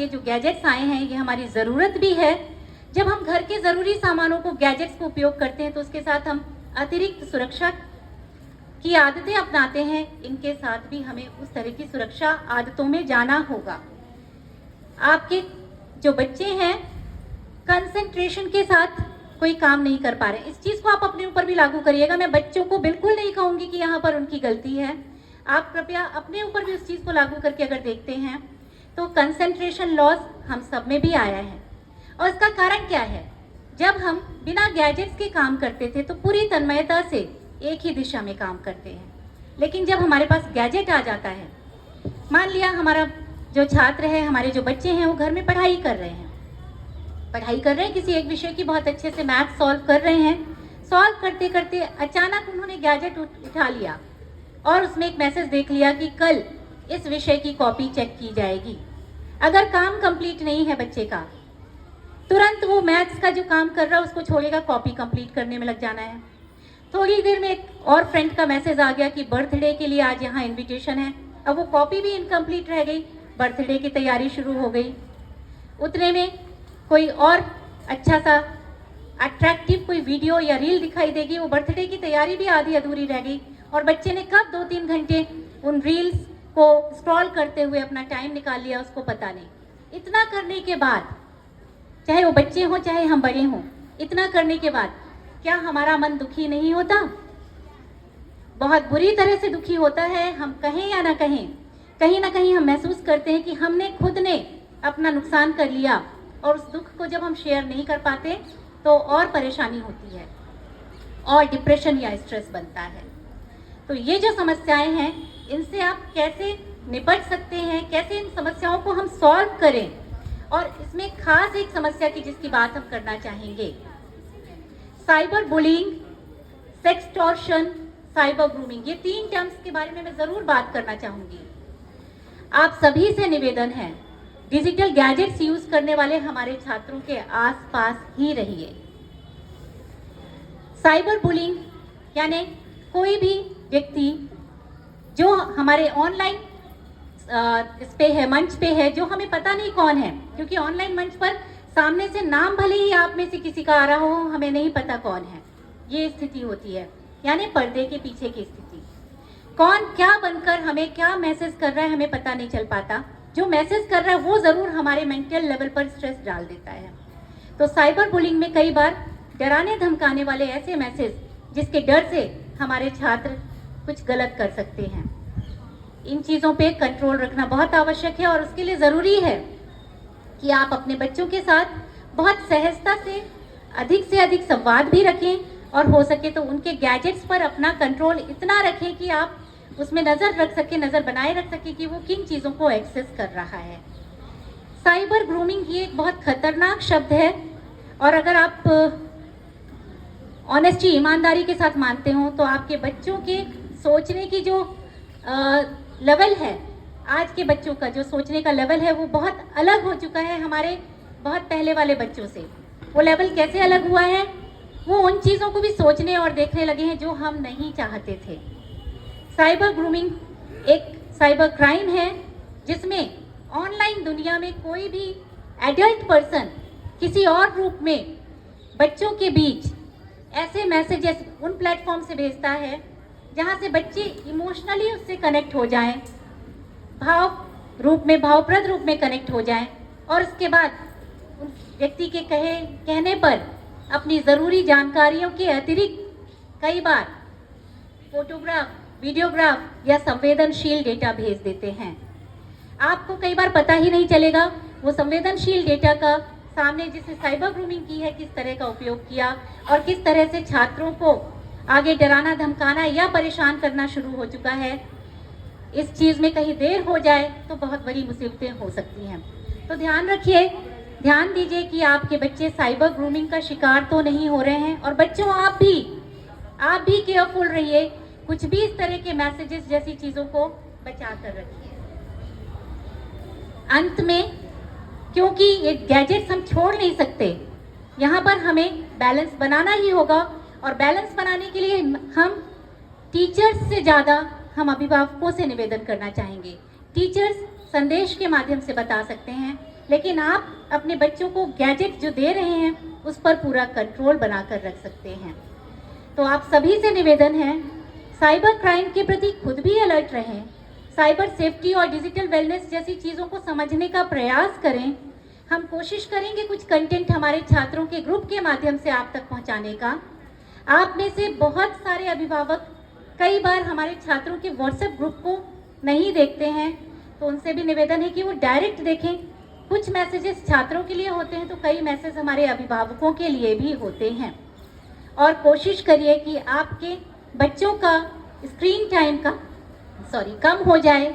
ये जो गैजेट्स आए हैं ये हमारी ज़रूरत भी है। जब हम घर के ज़रूरी सामानों को, गैजेट्स को उपयोग करते हैं तो उसके साथ हम अतिरिक्त सुरक्षा की आदतें अपनाते हैं। इनके साथ भी हमें उस तरह की सुरक्षा आदतों में जाना होगा। आपके जो बच्चे हैं कंसंट्रेशन के साथ कोई काम नहीं कर पा रहे, इस चीज़ को आप अपने ऊपर भी लागू करिएगा। मैं बच्चों को बिल्कुल नहीं कहूँगी कि यहाँ पर उनकी गलती है, आप कृपया अपने ऊपर भी उस चीज़ को लागू करके अगर देखते हैं तो कंसंट्रेशन लॉस हम सब में भी आया है। और इसका कारण क्या है? जब हम बिना गैजेट्स के काम करते थे तो पूरी तन्मयता से एक ही दिशा में काम करते हैं, लेकिन जब हमारे पास गैजेट आ जाता है, मान लिया हमारा जो छात्र है, हमारे जो बच्चे हैं वो घर में पढ़ाई कर रहे हैं, किसी एक विषय की बहुत अच्छे से मैथ सॉल्व कर रहे हैं, सॉल्व करते करते अचानक उन्होंने गैजेट उठा लिया और उसमें एक मैसेज देख लिया कि कल इस विषय की कॉपी चेक की जाएगी। अगर काम कंप्लीट नहीं है बच्चे का, तुरंत वो मैथ्स का जो काम कर रहा है उसको छोड़ेगा, कॉपी कंप्लीट करने में लग जाना है। थोड़ी देर में एक और फ्रेंड का मैसेज आ गया कि बर्थडे के लिए आज यहाँ इनविटेशन है। अब वो कॉपी भी इनकम्प्लीट रह गई, बर्थडे की तैयारी शुरू हो गई। उतने में कोई और अच्छा सा अट्रैक्टिव कोई वीडियो या रील दिखाई देगी, वो बर्थडे की तैयारी भी आधी अधूरी रह गई और बच्चे ने कब 2-3 घंटे उन रील्स को स्क्रॉल करते हुए अपना टाइम निकाल लिया उसको पता नहीं। इतना करने के बाद, चाहे वो बच्चे हों चाहे हम बड़े हों, इतना करने के बाद क्या हमारा मन दुखी नहीं होता? बहुत बुरी तरह से दुखी होता है। हम कहें या ना कहें, कहीं ना कहीं हम महसूस करते हैं कि हमने खुद ने अपना नुकसान कर लिया, और उस दुख को जब हम शेयर नहीं कर पाते तो और परेशानी होती है और डिप्रेशन या स्ट्रेस बनता है। तो ये जो समस्याएं हैं, इनसे आप कैसे निपट सकते हैं, कैसे इन समस्याओं को हम सॉल्व करें, और इसमें खास एक समस्या की जिसकी बात हम करना चाहेंगे, cyber bullying, sextortion, cyber grooming, ये 3 टर्म्स के बारे में मैं ज़रूर बात करना चाहूँगी। आप सभी से निवेदन है, डिजिटल गैजेट्स यूज करने वाले हमारे छात्रों के आसपास ही रहिए। साइबर बुलिंग यानी कोई भी व्यक्ति जो हमारे ऑनलाइन इस पे है, मंच पे है, जो हमें पता नहीं कौन है, क्योंकि ऑनलाइन मंच पर सामने से नाम भले ही आप में से किसी का आ रहा हो, हमें नहीं पता कौन है, ये स्थिति होती है। यानी पर्दे के पीछे की स्थिति, कौन क्या बनकर हमें क्या मैसेज कर रहा है हमें पता नहीं चल पाता। जो मैसेज कर रहा है वो ज़रूर हमारे मेंटल लेवल पर स्ट्रेस डाल देता है। तो साइबर बुलिंग में कई बार डराने धमकाने वाले ऐसे मैसेज जिसके डर से हमारे छात्र कुछ गलत कर सकते हैं। इन चीज़ों पे कंट्रोल रखना बहुत आवश्यक है, और उसके लिए ज़रूरी है कि आप अपने बच्चों के साथ बहुत सहजता से अधिक संवाद भी रखें, और हो सके तो उनके गैजेट्स पर अपना कंट्रोल इतना रखें कि आप उसमें नज़र रख सके, नज़र बनाए रख सके कि वो किन चीज़ों को एक्सेस कर रहा है। साइबर ग्रूमिंग ये एक बहुत खतरनाक शब्द है, और अगर आप ऑनेस्टी, ईमानदारी के साथ मानते हो तो आपके बच्चों के सोचने की जो लेवल है, आज के बच्चों का जो सोचने का लेवल है वो बहुत अलग हो चुका है हमारे बहुत पहले वाले बच्चों से। वो लेवल कैसे अलग हुआ है? वो उन चीज़ों को भी सोचने और देखने लगे हैं जो हम नहीं चाहते थे। साइबर ग्रूमिंग एक साइबर क्राइम है जिसमें ऑनलाइन दुनिया में कोई भी एडल्ट पर्सन किसी और रूप में बच्चों के बीच ऐसे मैसेजेस उन प्लेटफॉर्म से भेजता है जहां से बच्चे इमोशनली उससे कनेक्ट हो जाएं, भावप्रद रूप में कनेक्ट हो जाएं, और उसके बाद उस व्यक्ति के कहने पर अपनी ज़रूरी जानकारियों के अतिरिक्त कई बार फोटोग्राफ, वीडियोग्राफ या संवेदनशील डेटा भेज देते हैं। आपको कई बार पता ही नहीं चलेगा वो संवेदनशील डेटा का सामने जिसे साइबर ग्रूमिंग की है किस तरह का उपयोग किया, और किस तरह से छात्रों को आगे डराना धमकाना या परेशान करना शुरू हो चुका है। इस चीज़ में कहीं देर हो जाए तो बहुत बड़ी मुसीबतें हो सकती हैं। तो ध्यान रखिए, ध्यान दीजिए कि आपके बच्चे साइबर ग्रूमिंग का शिकार तो नहीं हो रहे हैं। और बच्चों, आप भी केयरफुल रहिए, कुछ भी इस तरह के मैसेजेस जैसी चीज़ों को बचा कर रखिए। अंत में, क्योंकि ये गैजेट्स हम छोड़ नहीं सकते, यहाँ पर हमें बैलेंस बनाना ही होगा, और बैलेंस बनाने के लिए हम टीचर्स से ज़्यादा हम अभिभावकों से निवेदन करना चाहेंगे। टीचर्स संदेश के माध्यम से बता सकते हैं, लेकिन आप अपने बच्चों को गैजेट जो दे रहे हैं उस पर पूरा कंट्रोल बनाकर रख सकते हैं। तो आप सभी से निवेदन है, साइबर क्राइम के प्रति खुद भी अलर्ट रहें, साइबर सेफ्टी और डिजिटल वेलनेस जैसी चीज़ों को समझने का प्रयास करें। हम कोशिश करेंगे कुछ कंटेंट हमारे छात्रों के ग्रुप के माध्यम से आप तक पहुंचाने का। आप में से बहुत सारे अभिभावक कई बार हमारे छात्रों के व्हाट्सएप ग्रुप को नहीं देखते हैं, तो उनसे भी निवेदन है कि वो डायरेक्ट देखें। कुछ मैसेजेस छात्रों के लिए होते हैं तो कई मैसेज हमारे अभिभावकों के लिए भी होते हैं। और कोशिश करिए कि आपके बच्चों का स्क्रीन टाइम कम हो जाए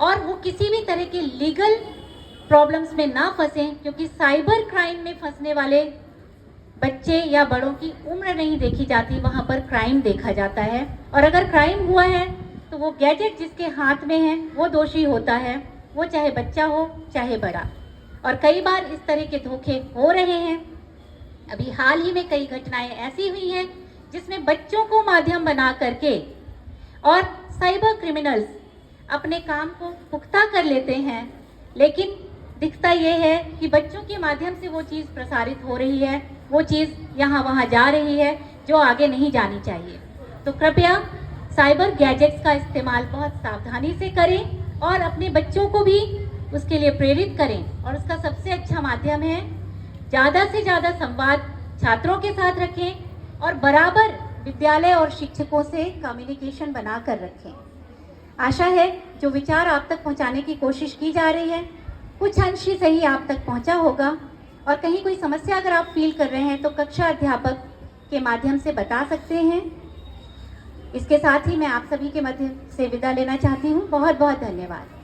और वो किसी भी तरह के लीगल प्रॉब्लम्स में ना फंसें, क्योंकि साइबर क्राइम में फंसने वाले बच्चे या बड़ों की उम्र नहीं देखी जाती, वहाँ पर क्राइम देखा जाता है। और अगर क्राइम हुआ है तो वो गैजेट जिसके हाथ में है वो दोषी होता है, वो चाहे बच्चा हो चाहे बड़ा। और कई बार इस तरह के धोखे हो रहे हैं। अभी हाल ही में कई घटनाएं ऐसी हुई हैं जिसमें बच्चों को माध्यम बना करके और साइबर क्रिमिनल्स अपने काम को पुख्ता कर लेते हैं, लेकिन दिखता ये है कि बच्चों के माध्यम से वो चीज़ प्रसारित हो रही है, वो चीज़ यहाँ वहाँ जा रही है जो आगे नहीं जानी चाहिए। तो कृपया साइबर गैजेट्स का इस्तेमाल बहुत सावधानी से करें और अपने बच्चों को भी उसके लिए प्रेरित करें। और उसका सबसे अच्छा माध्यम है ज़्यादा से ज़्यादा संवाद छात्रों के साथ रखें और बराबर विद्यालय और शिक्षकों से कम्युनिकेशन बनाकर रखें। आशा है जो विचार आप तक पहुंचाने की कोशिश की जा रही है कुछ अंश ही सही आप तक पहुंचा होगा। और कहीं कोई समस्या अगर आप फील कर रहे हैं तो कक्षा अध्यापक के माध्यम से बता सकते हैं। इसके साथ ही मैं आप सभी के माध्यम से विदा लेना चाहती हूँ। बहुत बहुत धन्यवाद।